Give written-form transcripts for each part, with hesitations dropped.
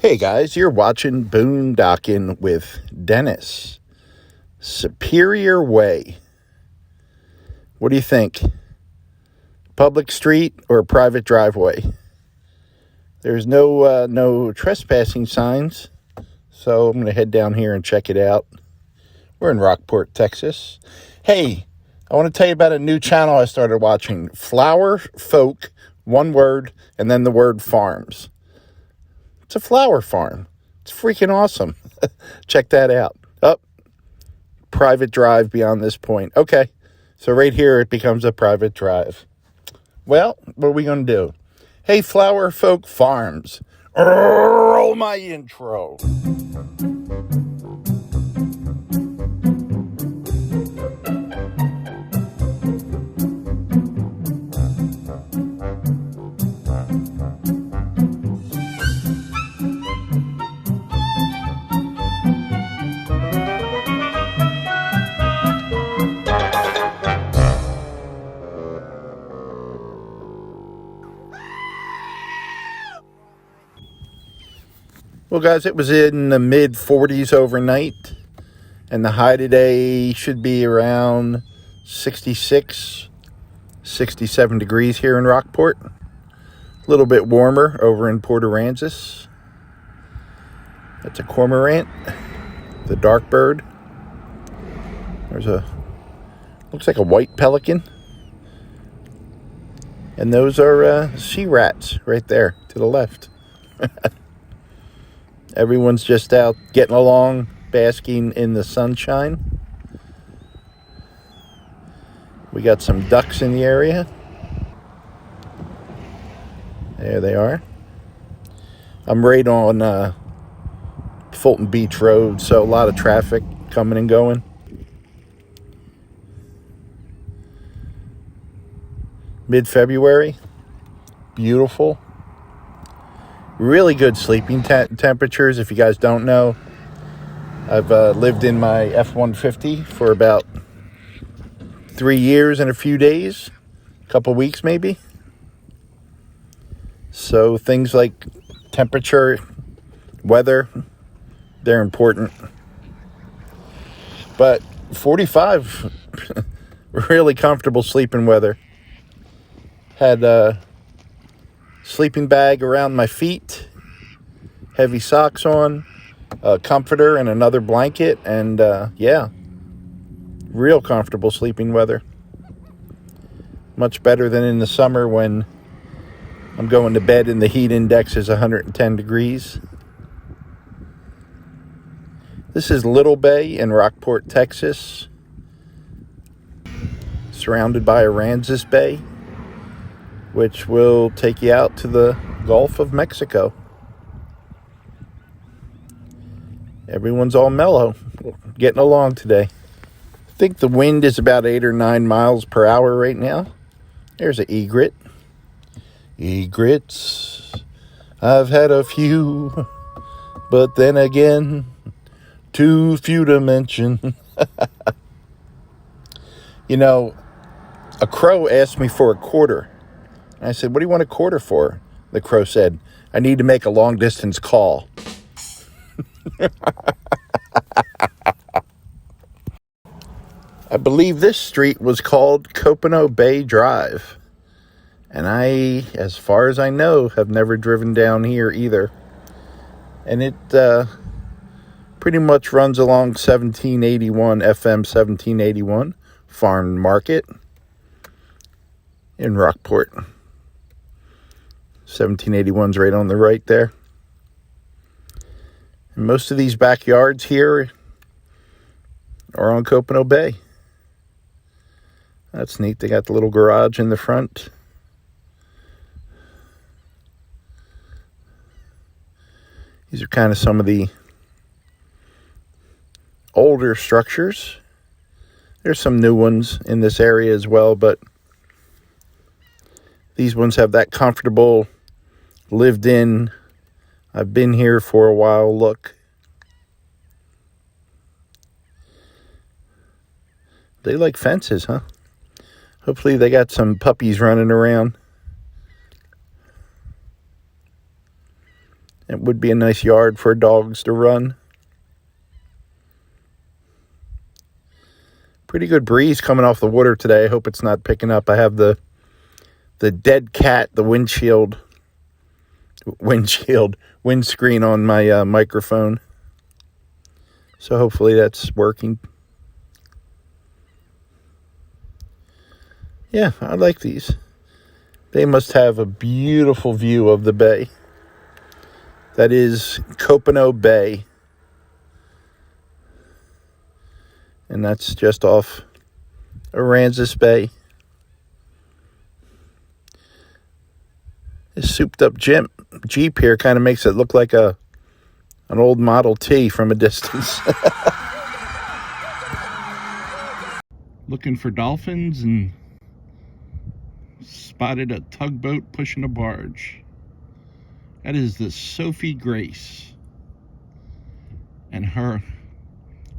Hey guys, you're watching Boondocking with Dennis. Superior Way. What do you think? Public street or private driveway? There's no trespassing signs, so I'm going to head down here and check it out. We're in Rockport, Texas. Hey, I want to tell you about a new channel I started watching. Flower Folk, one word, and then the word farms. It's a flower farm. It's freaking awesome. Check that out. Private drive beyond this point. Okay, so right here it becomes a private drive. Well, what are we going to do? Hey, Flower Folk Farms. Roll my intro. Well, guys, it was in the mid-40s overnight, and the high today should be around 66, 67 degrees here in Rockport. A little bit warmer over in Port Aransas. That's a cormorant, the dark bird. Looks like a white pelican. And those are sea rats right there to the left. Everyone's just out getting along, basking in the sunshine. We got some ducks in the area. There they are. I'm right on Fulton Beach Road, so a lot of traffic coming and going. Mid-February. Beautiful. Really good sleeping temperatures. If you guys don't know, I've lived in my F-150 for about 3 years and a few days, a couple weeks maybe. So things like temperature, weather, they're important. But 45, really comfortable sleeping weather. Had a sleeping bag around my feet, heavy socks on, a comforter and another blanket, and yeah, real comfortable sleeping weather. Much better than in the summer when I'm going to bed and the heat index is 110 degrees. This is Little Bay in Rockport, Texas, surrounded by Aransas Bay, which will take you out to the Gulf of Mexico. Everyone's all mellow, getting along today. I think the wind is about 8 or 9 miles per hour right now. There's an egret. Egrets, I've had a few, but then again, too few to mention. You know, a crow asked me for a quarter. I said, what do you want a quarter for? The crow said, I need to make a long-distance call. I believe this street was called Coronado Bay Drive. And I, as far as I know, have never driven down here either. And it pretty much runs along 1781, FM 1781, Farm Market in Rockport. 1781's right on the right there. And most of these backyards here are on Coronado Bay. That's neat. They got the little garage in the front. These are kind of some of the older structures. There's some new ones in this area as well, but these ones have that comfortable, lived in, I've been here for a while look. They like fences, huh? Hopefully they got some puppies running around. It would be a nice yard for dogs to run. Pretty good breeze coming off the water today. I hope it's not picking up. I have the dead cat, the windscreen on my microphone. So hopefully that's working. Yeah, I like these. They must have a beautiful view of the bay. That is Coronado Bay. And that's just off Aransas Bay. This souped up Jeep here kind of makes it look like an old Model T from a distance. Looking for dolphins and spotted a tugboat pushing a barge. That is the Sophie Grace. And her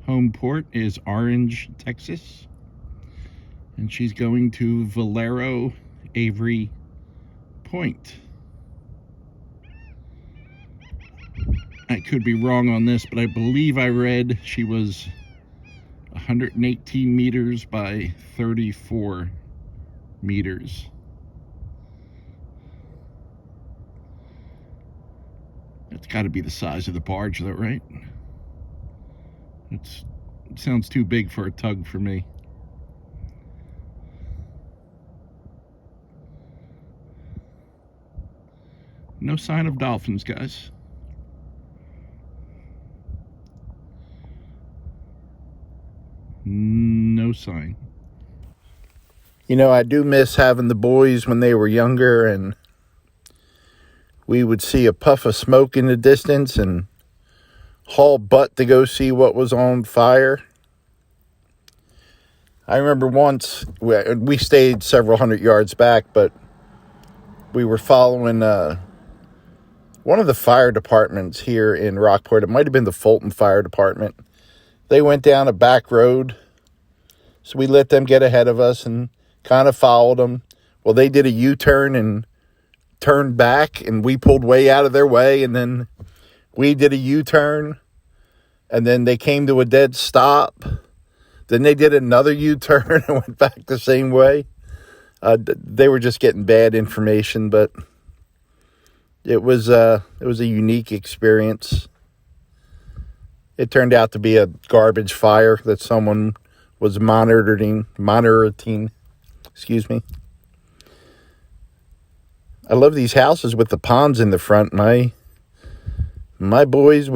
home port is Orange, Texas. And she's going to Valero Avery Point. I could be wrong on this, but I believe I read she was 118 meters by 34 meters. That's got to be the size of the barge, though, right? It sounds too big for a tug for me. No sign of dolphins, guys. No sign. You know, I do miss having the boys when they were younger, and we would see a puff of smoke in the distance and haul butt to go see what was on fire. I remember once, we stayed several hundred yards back, but we were following one of the fire departments here in Rockport. It might have been the Fulton Fire Department. They went down a back road, so we let them get ahead of us and kind of followed them. Well, they did a U-turn and turned back, and we pulled way out of their way, and then we did a U-turn, and then they came to a dead stop. Then they did another U-turn and went back the same way. They were just getting bad information, but it was a unique experience. It turned out to be a garbage fire that someone was monitoring. Excuse me. I love these houses with the ponds in the front. My boys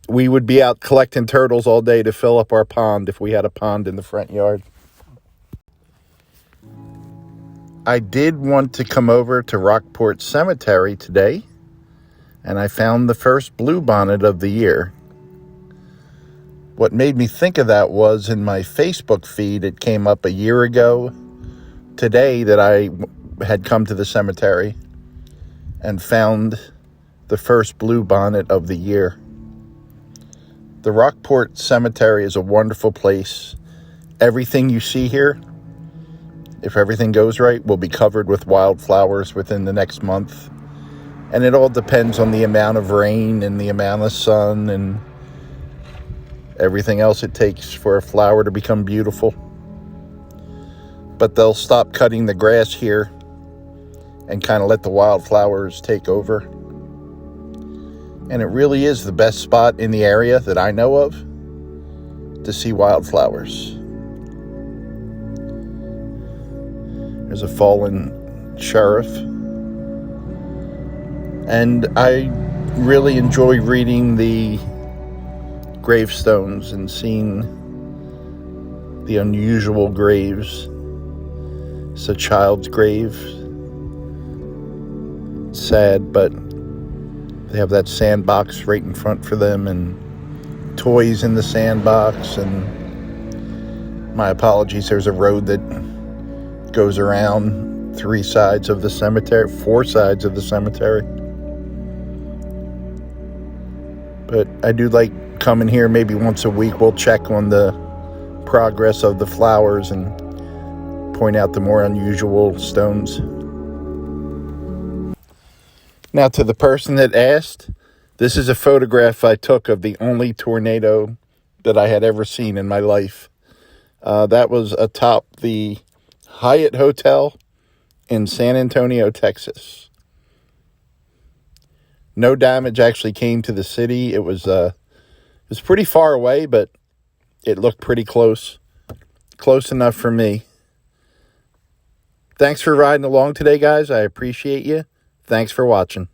we would be out collecting turtles all day to fill up our pond if we had a pond in the front yard. I did want to come over to Rockport Cemetery today, and I found the first bluebonnet of the year. What made me think of that was in my Facebook feed, it came up a year ago today that I had come to the cemetery and found the first bluebonnet of the year. The Rockport Cemetery is a wonderful place. Everything you see here, if everything goes right, will be covered with wildflowers within the next month. And it all depends on the amount of rain and the amount of sun and everything else it takes for a flower to become beautiful. But they'll stop cutting the grass here and kind of let the wildflowers take over. And it really is the best spot in the area that I know of to see wildflowers. There's a fallen sheriff. And I really enjoy reading the gravestones and seeing the unusual graves. It's a child's grave. It's sad, but they have that sandbox right in front for them and toys in the sandbox. And my apologies, there's a road that goes around 4 sides of the cemetery. But I do like coming here maybe once a week. We'll check on the progress of the flowers and point out the more unusual stones. Now, to the person that asked, This is a photograph I took of the only tornado that I had ever seen in my life. That was atop the Hyatt Hotel in San Antonio, Texas. No damage actually came to the city. It was pretty far away, but it looked pretty close. Close enough for me. Thanks for riding along today, guys. I appreciate you. Thanks for watching.